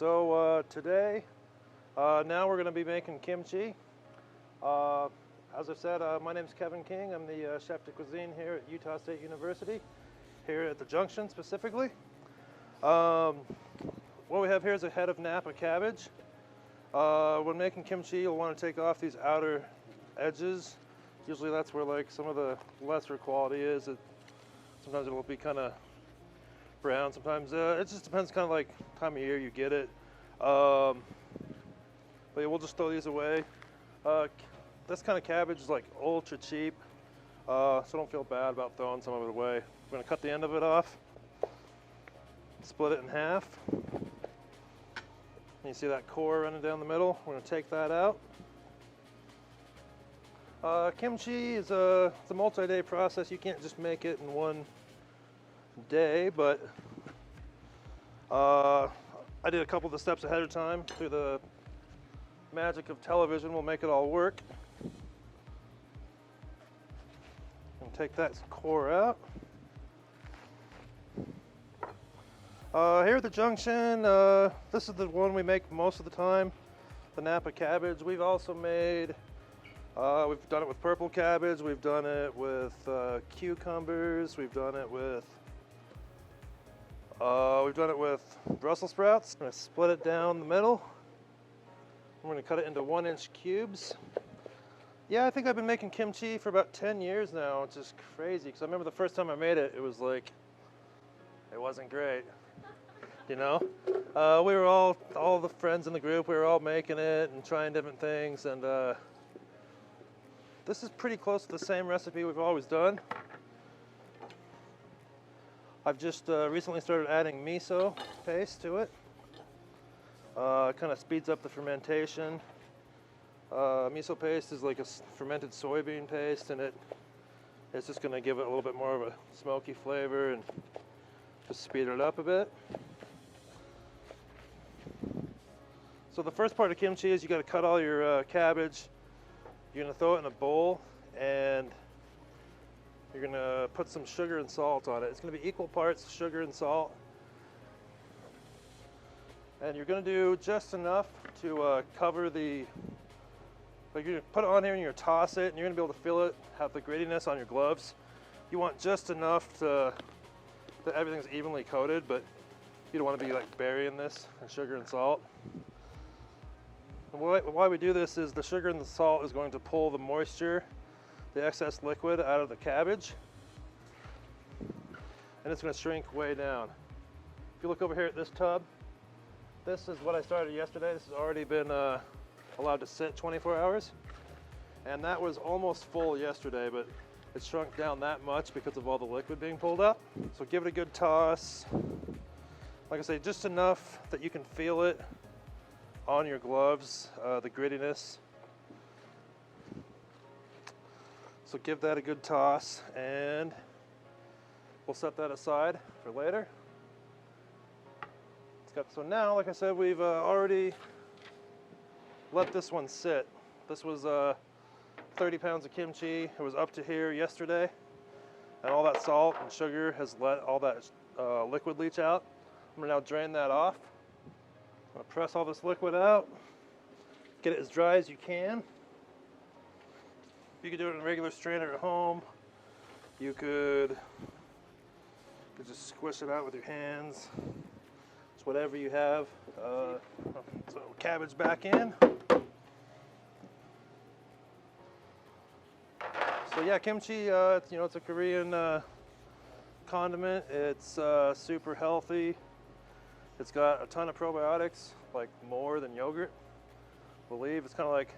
So today, now we're going to be making kimchi. As I said, my name is Kevin King. I'm the chef de cuisine here at Utah State University, here at the Junction specifically. What we have here is a head of Napacabbage. When making kimchi, you'll want to take off these outer edges. Usually that's where like some of the lesser quality is. Sometimes it'll be kind of brown. Sometimes it just depends kind of like time of year you get it. But yeah, we'll just throw these away. This kind of cabbage is like ultra cheap, so don't feel bad about throwing some of it away. We're gonna cut the end of it off, split it in half. And you see that core running down the middle? We're gonna take that out. Kimchi is it's a multi-day process. You can't just make it in one day, but I did a couple of the steps ahead of time. Through the magic of television, we'll make it all work. And take that core out. Here at the Junction, this is the one we make most of the time, the Napacabbage. We've also made, we've done it with purple cabbage, we've done it with cucumbers, we've done it with Brussels sprouts. I'm going to split it down the middle. I'm going to cut it into 1-inch cubes. Yeah, I think I've been making kimchi for about 10 years now, which is crazy, because I remember the first time I made it, it was like, it wasn't great, you know? We were all the friends in the group, we were all making it and trying different things, and this is pretty close to the same recipe we've always done. I've just recently started adding miso paste to it. It kind of speeds up the fermentation. Miso paste is like a fermented soybean paste, and it's just going to give it a little bit more of a smoky flavor and just speed it up a bit. So the first part of kimchi is you got to cut all your cabbage. You're going to throw it in a bowl, and you're going to put some sugar and salt on it. It's going to be equal parts sugar and salt. And you're going to do just enough to cover the, like you're going to put it on here and you're going to toss it, and you're going to be able to feel it, have the grittiness on your gloves. You want just enough that everything's evenly coated, but you don't want to be like burying this in sugar and salt. And why we do this is the sugar and the salt is going to pull the moisture, the excess liquid out of the cabbage, and it's going to shrink way down. If you look over here at this tub, this is what I started yesterday. This has already been allowed to sit 24 hours, and that was almost full yesterday, but it shrunk down that much because of all the liquid being pulled up. So give it a good toss. Like I say, just enough that you can feel it on your gloves, the grittiness. So give that a good toss, and we'll set that aside for later. So now, like I said, we've already let this one sit. This was 30 pounds of kimchi. It was up to here yesterday, and all that salt and sugar has let all that liquid leach out. I'm gonna now drain that off. I'm gonna press all this liquid out, get it as dry as you can. You could do it in a regular strainer at home. You could just squish it out with your hands. It's whatever you have. So cabbage back in. So yeah, kimchi. It's a Korean condiment. It's super healthy. It's got a ton of probiotics, like more than yogurt. I believe it's kind of like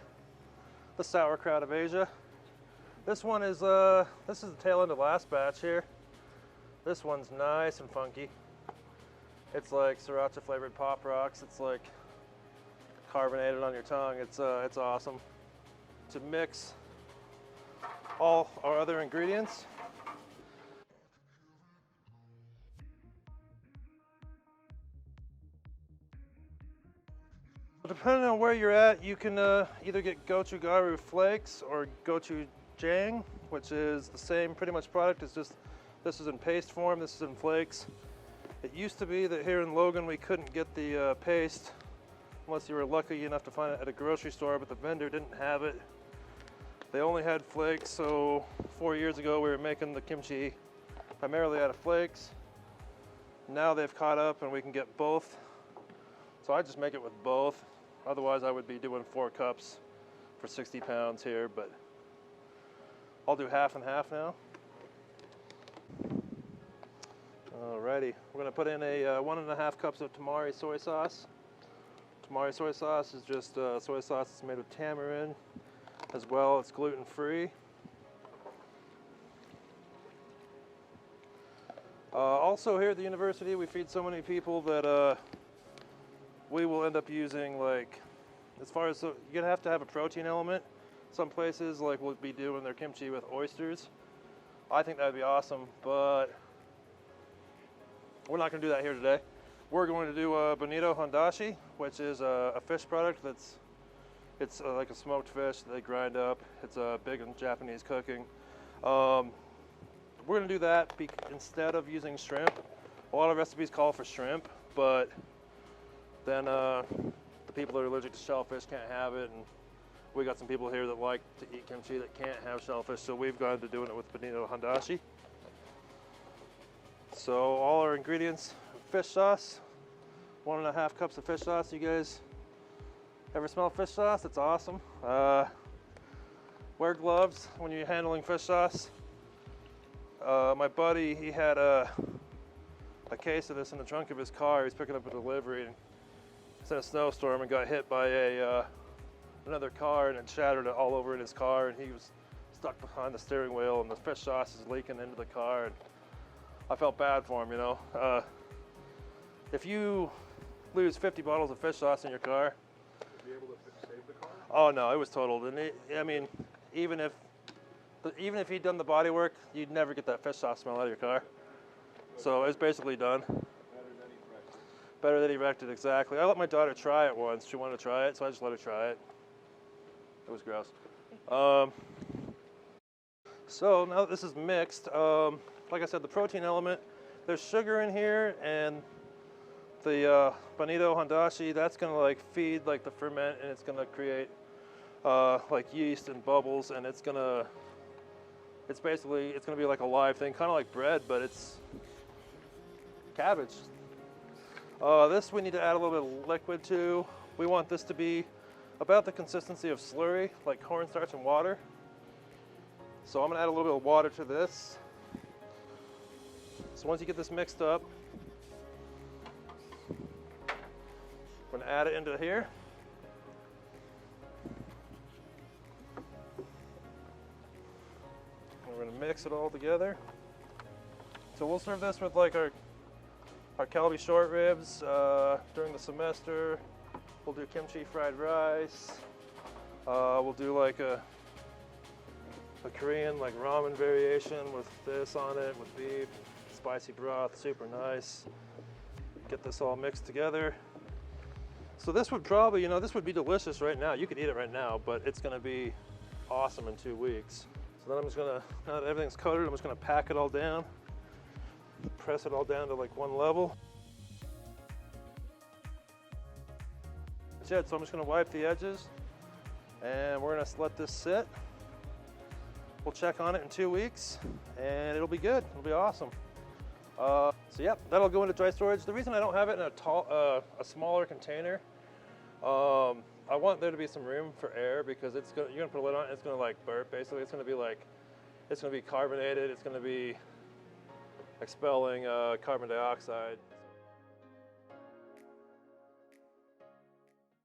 the sauerkraut of Asia. This one is this is the tail end of the last batch here. This one's nice and funky. It's like sriracha flavored Pop Rocks. It's like carbonated on your tongue. It's awesome. To mix all our other ingredients. Depending on where you're at, you can either get gochugaru flakes or gochujang, which is the same pretty much product. It's just this is in paste form, this is in flakes. It used to be that here in Logan we couldn't get the paste unless you were lucky enough to find it at a grocery store, but the vendor didn't have it. They only had flakes, so 4 years ago we were making the kimchi primarily out of flakes. Now they've caught up and we can get both. So I just make it with both. Otherwise I would be doing 4 cups for 60 pounds here, but I'll do half and half now. Alrighty, we're gonna put in a 1.5 cups of tamari soy sauce. Tamari soy sauce is just soy sauce that's made with tamarind as well. It's gluten-free. Also here at the university we feed so many people that we will end up using, like, as far as, you're gonna have to have a protein element. Some places like will be doing their kimchi with oysters. I think that'd be awesome, but we're not gonna do that here today. We're going to do bonito hondashi, which is a fish product it's like a smoked fish that they grind up. It's big in Japanese cooking. We're gonna do that instead of using shrimp. A lot of recipes call for shrimp, but then the people that are allergic to shellfish can't have it, and we got some people here that like to eat kimchi that can't have shellfish, so we've gone to doing it with bonito hondashi. So all our ingredients: fish sauce, 1.5 cups of fish sauce. You guys ever smell fish sauce? It's awesome. Wear gloves when you're handling fish sauce. My buddy, he had a case of this in the trunk of his car. He's picking up a delivery, and it's in a snowstorm and got hit by another car, and it shattered it all over in his car, and he was stuck behind the steering wheel, and the fish sauce is leaking into the car, and I felt bad for him, you know. If you lose 50 bottles of fish sauce in your car, be able to save the car? oh no, it was totaled. And I mean, even if he'd done the body work, you'd never get that fish sauce smell out of your car. So it's basically done. Better than he wrecked it. Better than he wrecked it, exactly. I let my daughter try it once. She wanted to try it, so I just let her try it. It was gross. So now that this is mixed, like I said, the protein element, there's sugar in here, and the bonito hondashi, that's gonna like feed like the ferment, and it's gonna create like yeast and bubbles, and it's gonna be like a live thing, kind of like bread, but it's cabbage. This we need to add a little bit of liquid to. We want this to be about the consistency of slurry, like cornstarch and water. So I'm gonna add a little bit of water to this. So once you get this mixed up, we're gonna add it into here. And we're gonna mix it all together. So we'll serve this with like our Kalbi short ribs during the semester. We'll do kimchi fried rice. We'll do like a Korean like ramen variation with this on it, with beef, spicy broth, super nice. Get this all mixed together. So this would probably, you know, this would be delicious right now. You could eat it right now, but it's gonna be awesome in 2 weeks. So then I'm just gonna, now that everything's coated, I'm just gonna pack it all down, press it all down to like one level. That's it, so I'm just gonna wipe the edges, and we're gonna let this sit. We'll check on it in 2 weeks, and it'll be good, it'll be awesome. So yep, that'll go into dry storage. The reason I don't have it in a smaller container, I want there to be some room for air, because you're gonna put a lid on it, it's gonna like burp basically. It's gonna be carbonated, it's gonna be expelling carbon dioxide.